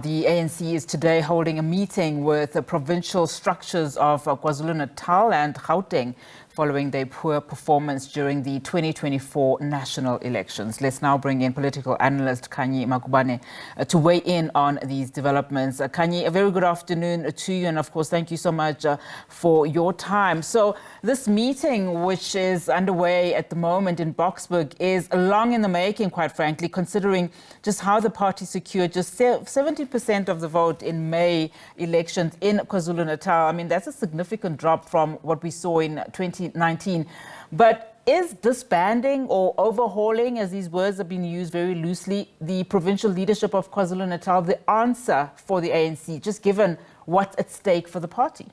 The ANC is today holding a meeting with the provincial structures of KwaZulu-Natal and Gauteng following their poor performance during the 2024 national elections. Let's now bring in political analyst Khanyi Magubane to weigh in on these developments. Khanyi, a very good afternoon to you, and of course, thank you so much for your time. So this meeting, which is underway at the moment in Boksburg, is long in the making, quite frankly, considering just how the party secured just 70% of the vote in May elections in KwaZulu-Natal. I mean, that's a significant drop from what we saw in 2019. But is disbanding or overhauling, as these words have been used very loosely, the provincial leadership of KwaZulu-Natal the answer for the ANC, just given what's at stake for the party?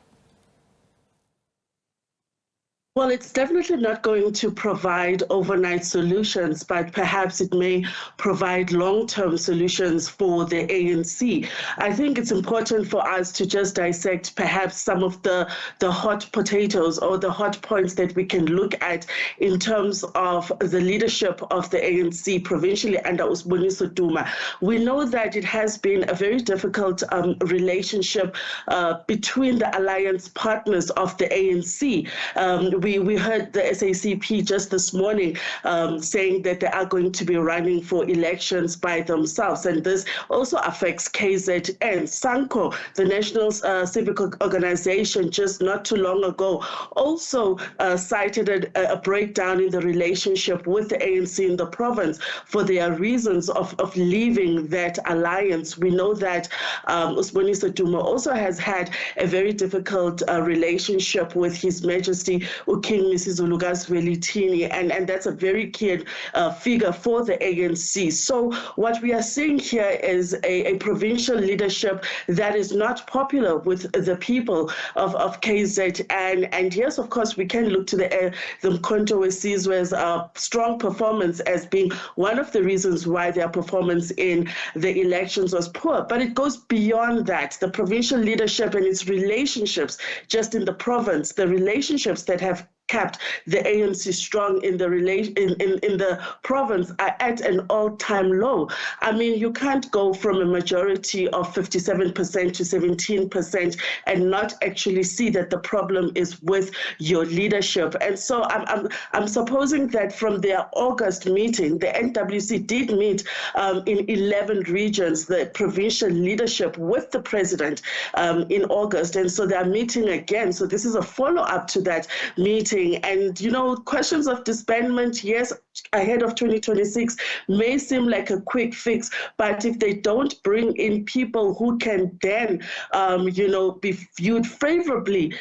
Well, it's definitely not going to provide overnight solutions, but perhaps it may provide long-term solutions for the ANC. I think it's important for us to just dissect perhaps some of the hot potatoes or the hot points that we can look at in terms of the leadership of the ANC provincially under Usboniso Duma. We know that it has been a very difficult relationship between the alliance partners of the ANC. We heard the SACP just this morning saying that they are going to be running for elections by themselves, and this also affects KZN. SANCO, the National Civic Organization, just not too long ago, also cited a breakdown in the relationship with the ANC in the province for their reasons of leaving that alliance. We know that Usboniso Duma also has had a very difficult relationship with His Majesty King Misizulukazi Welithini, and that's a very key figure for the ANC. So what we are seeing here is a provincial leadership that is not popular with the people of KZN. And yes, of course, we can look to the Mkhonto Wesizwe's strong performance as being one of the reasons why their performance in the elections was poor. But it goes beyond that. The provincial leadership and its relationships just in the province, the relationships that have kept the ANC strong in the province are at an all-time low. I mean, you can't go from a majority of 57% to 17% and not actually see that the problem is with your leadership. And so I'm supposing that from their August meeting, the NWC did meet in 11 regions, the provincial leadership with the president in August, and so they're meeting again. So this is a follow-up to that meeting. And, you know, questions of disbandment, yes, ahead of 2026 may seem like a quick fix, but if they don't bring in people who can then, be viewed favorably,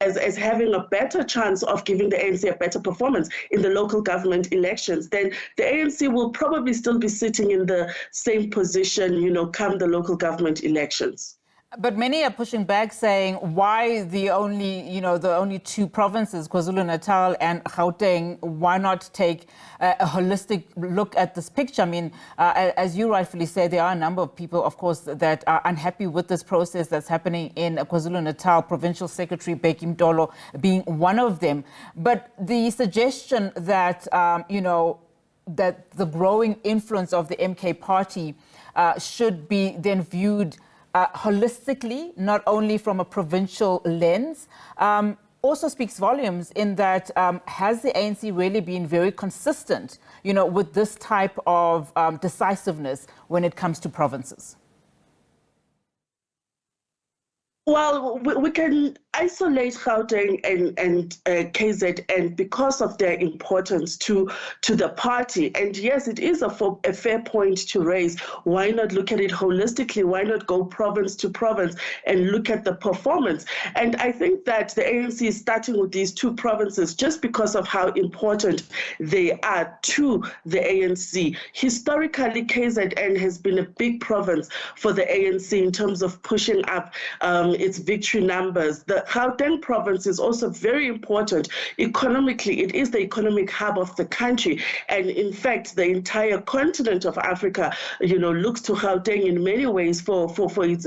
as having a better chance of giving the ANC a better performance in the local government elections, then the ANC will probably still be sitting in the same position, come the local government elections. But many are pushing back, saying why the only two provinces, KwaZulu-Natal and Gauteng, why not take a holistic look at this picture? I mean, as you rightfully say, there are a number of people, of course, that are unhappy with this process that's happening in KwaZulu-Natal, Provincial Secretary Bheki Mtolo being one of them. But the suggestion that, that the growing influence of the MK party should be then viewed holistically, not only from a provincial lens, also speaks volumes in that has the ANC really been very consistent, with this type of decisiveness when it comes to provinces? Well, we can isolate Gauteng and KZN because of their importance to the party. And yes, it is a fair point to raise. Why not look at it holistically? Why not go province to province and look at the performance? And I think that the ANC is starting with these two provinces just because of how important they are to the ANC. Historically, KZN has been a big province for the ANC in terms of pushing up its victory numbers. The Gauteng province is also very important economically. It is the economic hub of the country, and in fact, the entire continent of Africa, looks to Gauteng in many ways for its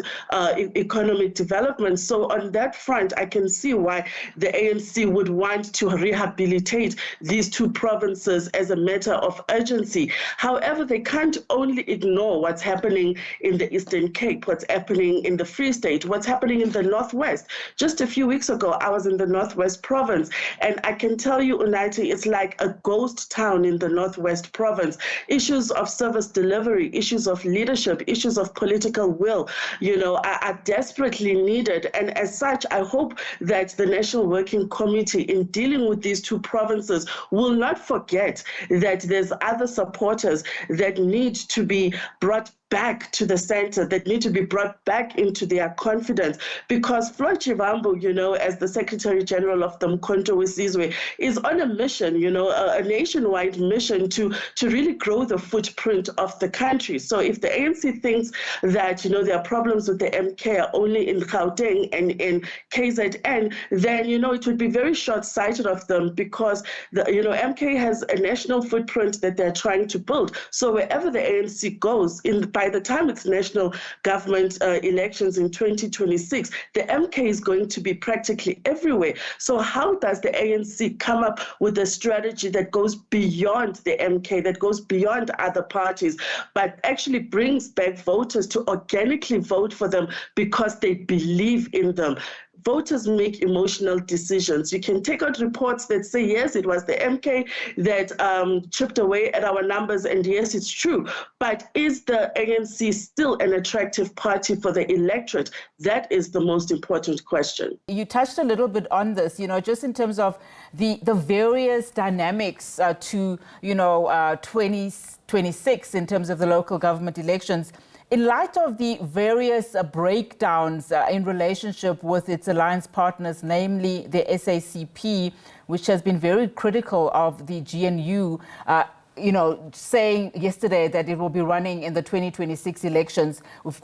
economic development. So on that front, I can see why the ANC would want to rehabilitate these two provinces as a matter of urgency. However, they can't only ignore what's happening in the Eastern Cape, what's happening in the Free State, what's happening in the Northwest. Just a few weeks ago, I was in the Northwest province, and I can tell you, Unati, it's like a ghost town in the Northwest province. Issues of service delivery, issues of leadership, issues of political will, are desperately needed. And as such, I hope that the National Working Committee, in dealing with these two provinces, will not forget that there's other supporters that need to be brought back to the center, that need to be brought back into their confidence, because Floyd Shivambu, as the Secretary General of the Mkhonto Wesizwe, is on a mission, a nationwide mission to really grow the footprint of the country. So if the ANC thinks that, there are problems with the MK only in Gauteng and in KZN, then, it would be very short-sighted of them, because the, MK has a national footprint that they're trying to build. So wherever the ANC goes, by the time it's national government elections in 2026, the MK is going to be practically everywhere. So how does the ANC come up with a strategy that goes beyond the MK, that goes beyond other parties, but actually brings back voters to organically vote for them because they believe in them? Voters make emotional decisions. You can take out reports that say, yes, it was the MK that chipped away at our numbers, and yes, it's true. But is the ANC still an attractive party for the electorate? That is the most important question. You touched a little bit on this, just in terms of the various dynamics to, 2026 in terms of the local government elections. In light of the various breakdowns in relationship with its alliance partners, namely the SACP, which has been very critical of the GNU, saying yesterday that it will be running in the 2026 elections.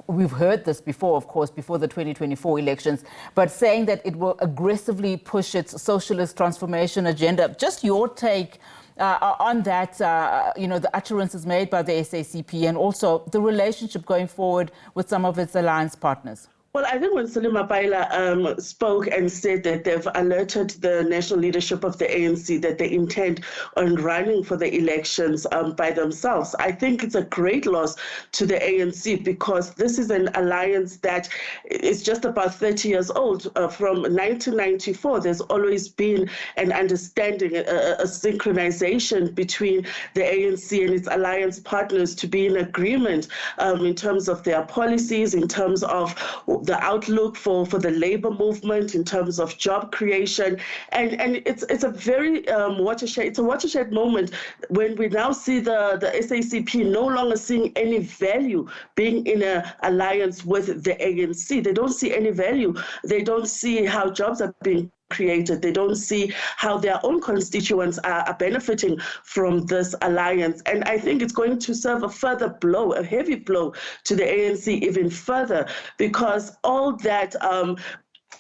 We've heard this before, of course, before the 2024 elections, but saying that it will aggressively push its socialist transformation agenda. Just your take on that, the utterances made by the SACP, and also the relationship going forward with some of its alliance partners. Well, I think when Salima Paila spoke and said that they've alerted the national leadership of the ANC that they intend on running for the elections by themselves, I think it's a great loss to the ANC, because this is an alliance that is just about 30 years old. From 1994, there's always been an understanding, a synchronization between the ANC and its alliance partners to be in agreement in terms of their policies, in terms of the outlook for the labor movement, in terms of job creation. And it's a very watershed moment when we now see the SACP no longer seeing any value being in an alliance with the ANC. They don't see any value. They don't see how jobs are being created. They don't see how their own constituents are benefiting from this alliance. And I think it's going to serve a further blow, a heavy blow to the ANC even further, because all that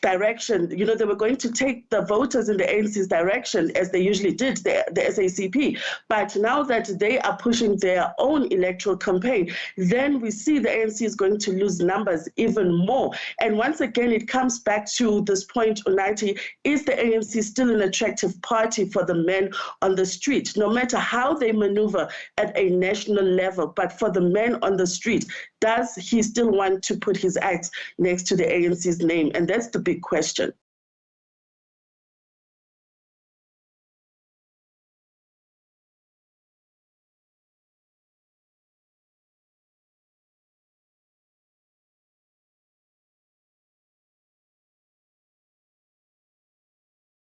direction, they were going to take the voters in the ANC's direction, as they usually did, the SACP. But now that they are pushing their own electoral campaign, then we see the ANC is going to lose numbers even more. And once again, it comes back to this point, Unati, is the ANC still an attractive party for the men on the street, no matter how they maneuver at a national level? But for the men on the street, does he still want to put his axe next to the ANC's name? And that's the big question.